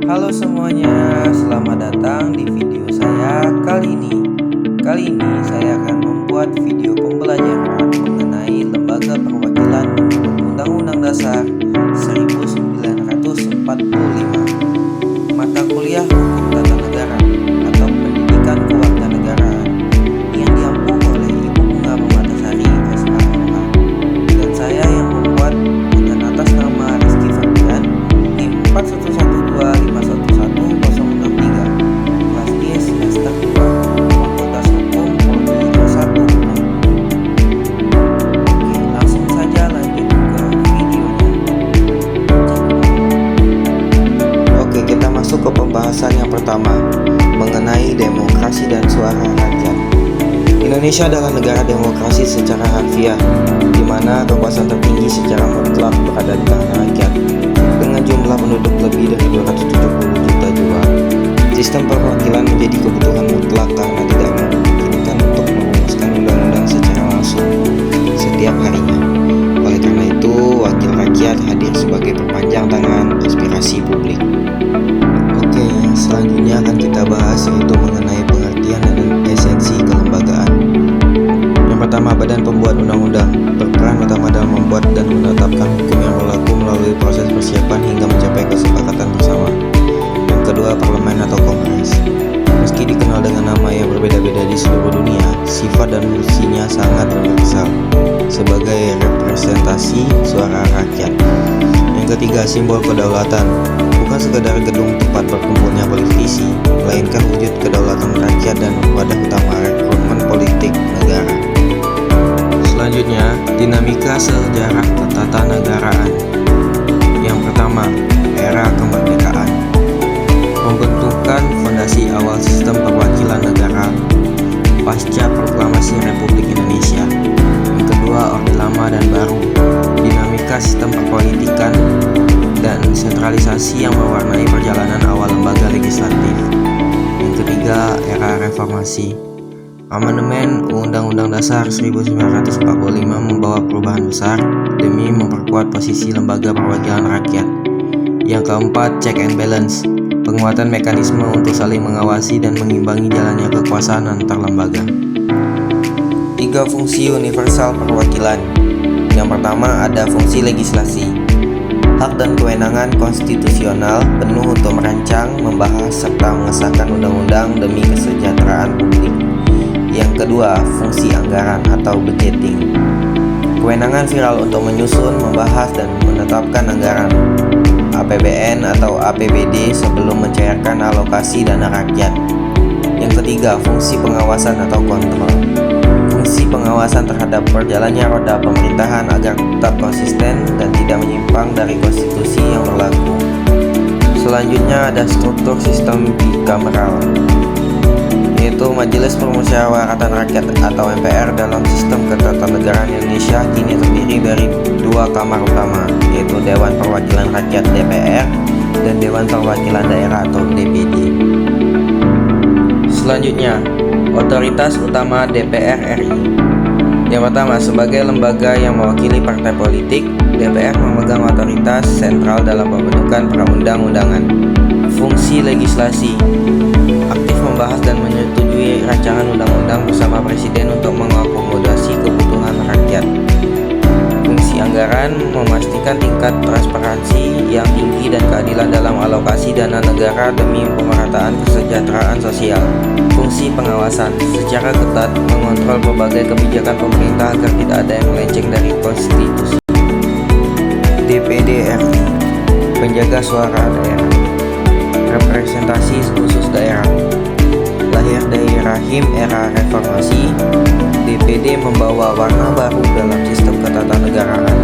Halo semuanya, selamat datang di video saya kali ini. Kali ini saya akan membuat video pembelajaran mengenai Lembaga Perwakilan menurut Undang-Undang Dasar 1945. Mata kuliah Hukum Tata Negara atau Pendidikan Kewarganegaraan yang diampu oleh Ibu Bunga Permatasari SHMH. Dan saya yang membuat dengan atas nama Rizky Ferdian, NIM 41125111063, kelas D semester 2, Fakultas Hukum Prodi 1 Hukum. Oke, langsung saja lanjut ke videonya. Oke, kita masuk ke pembahasan yang pertama mengenai demokrasi dan suara rakyat. Indonesia adalah negara demokrasi secara harfiah, di mana kekuasaan tertinggi secara mutlak berada di tangan rakyat. Dengan jumlah penduduk lebih dari 270 juta jiwa, sistem perwakilan menjadi kebutuhan mutlak karena tidak memungkinkan untuk merumuskan undang-undang secara langsung setiap harinya. Oleh karena itu, wakil rakyat hadir sebagai perpanjang tangan aspirasi publik. Oke, selanjutnya akan kita bahas yaitu mengenai pengertian dan esensi kelembagaan. Yang pertama, badan pembuat undang-undang berperan utama dalam membuat dan menetapkan hukum yang berlaku melalui proses persiapan hingga mencapai kesepakatan bersama. Yang kedua, parlemen atau kongres. Meski dikenal dengan nama yang berbeda-beda di seluruh dunia, sifat dan fungsinya sangat universal sebagai representasi suara rakyat. Yang ketiga, simbol kedaulatan. Bukan sekadar gedung tempat berkumpulnya politisi, melainkan wujud kedaulatan rakyat dan wadah utama rekrutmen politik negara. Selanjutnya, dinamika sejarah ketatanegaraan. Yang pertama, era kemerdekaan. Pembentukan fondasi awal sistem perwakilan negara pasca proklamasi Republik Indonesia. Yang kedua, Orde Lama dan Baru. Dinamika sistem perpolitikan dan sentralisasi yang mewarnai perjalanan awal lembaga legislatif. Yang ketiga, era reformasi. Amandemen Undang-Undang Dasar 1945 membawa perubahan besar demi memperkuat posisi lembaga perwakilan rakyat. Yang keempat, check and balance. Penguatan mekanisme untuk saling mengawasi dan mengimbangi jalannya kekuasaan antar lembaga. 3 fungsi universal perwakilan. Yang pertama, ada fungsi legislasi. Hak dan kewenangan konstitusional penuh untuk merancang, membahas, serta mengesahkan undang-undang demi kesejahteraan publik. Yang kedua, fungsi anggaran atau budgeting. Kewenangan viral untuk menyusun, membahas, dan menetapkan anggaran APBN atau APBD sebelum mencairkan alokasi dana rakyat. Yang ketiga, fungsi pengawasan atau kontrol. Fungsi pengawasan terhadap berjalannya roda pemerintahan agar tetap konsisten dan tidak menyimpang dari konstitusi yang berlaku. Selanjutnya ada struktur sistem bikameral, yaitu Majelis Permusyawaratan Rakyat atau MPR dalam sistem ketatanegaraan Indonesia kini terdiri dari 2 kamar utama, yaitu Dewan Perwakilan Rakyat DPR dan Dewan Perwakilan Daerah atau DPD. Selanjutnya, otoritas utama DPR RI. Yang pertama, sebagai lembaga yang mewakili partai politik, DPR memegang otoritas sentral dalam pembentukan perundang-undangan. Fungsi legislasi, aktif membahas dan menyetujui rancangan undang-undang bersama Presiden untuk mengakomodasi kebutuhan rakyat. Fungsi anggaran, memastikan tingkat transparansi yang tinggi dan keadilan dalam alokasi dana negara demi pemerataan kesejahteraan sosial. Fungsi pengawasan, secara ketat mengontrol berbagai kebijakan pemerintah agar tidak ada yang melenceng dari konstitusi. DPD RI, penjaga suara daerah, representasi khusus daerah. Lahir dari rahim era reformasi, DPD membawa warna baru dalam sistem ketatanegaraan.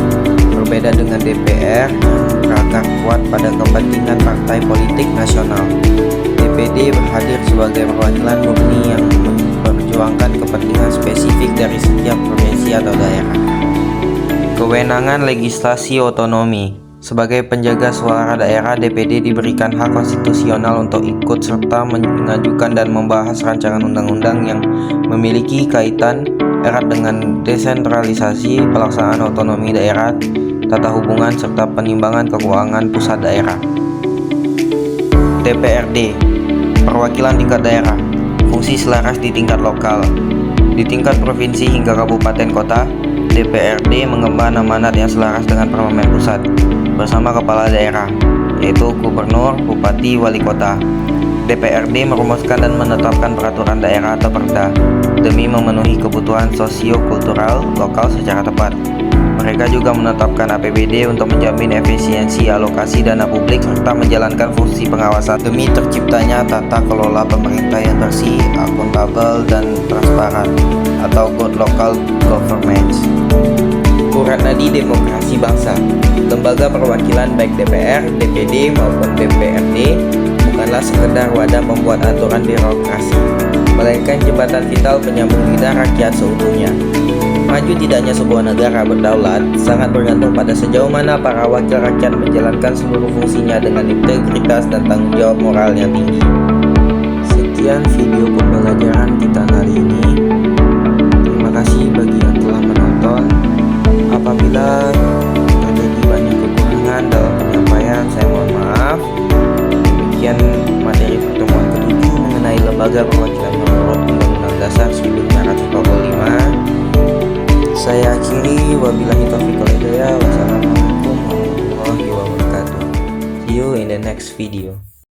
Berbeda dengan DPR yang berakar kuat pada kepentingan partai politik nasional, DPD hadir sebagai perwakilan murni yang memperjuangkan kepentingan spesifik dari setiap provinsi atau daerah. Kewenangan legislasi otonomi. Sebagai penjaga suara daerah, DPD diberikan hak konstitusional untuk ikut serta mengajukan dan membahas rancangan undang-undang yang memiliki kaitan erat dengan desentralisasi, pelaksanaan otonomi daerah, tata hubungan, serta penimbangan keuangan pusat daerah. DPRD, perwakilan tingkat daerah, fungsi selaras di tingkat lokal. Di tingkat provinsi hingga kabupaten kota, DPRD mengemban amanat yang selaras dengan parlemen pusat bersama kepala daerah, yaitu gubernur, bupati, wali kota. DPRD merumuskan dan menetapkan peraturan daerah atau perda demi memenuhi kebutuhan sosio-kultural lokal secara tepat. Mereka juga menetapkan APBD untuk menjamin efisiensi alokasi dana publik serta menjalankan fungsi pengawasan demi terciptanya tata kelola pemerintah yang bersih, akuntabel, dan transparan atau good local governance. Urat nadi demokrasi bangsa. Lembaga perwakilan baik DPR, DPD maupun DPRD bukanlah sekedar wadah membuat aturan birokrasi, melainkan jembatan vital penyambung lidah rakyat seutuhnya. Maju tidaknya sebuah negara berdaulat sangat bergantung pada sejauh mana para wakil rakyat menjalankan seluruh fungsinya dengan integritas dan tanggung jawab moral yang tinggi. Sekian video pembelajaran kita kali ini. Terima kasih bagi yang telah menonton. Apabila terjadi banyak kekurangan dalam penyampaian, saya mohon maaf. Demikian materi pertemuan ke-7 mengenai lembaga perwakilan menurut Undang-Undang Dasar 1945. Saya akhiri, wabillahi taufiq wal hidayah. Wassalamualaikum warahmatullahi wabarakatuh. See you in the next video.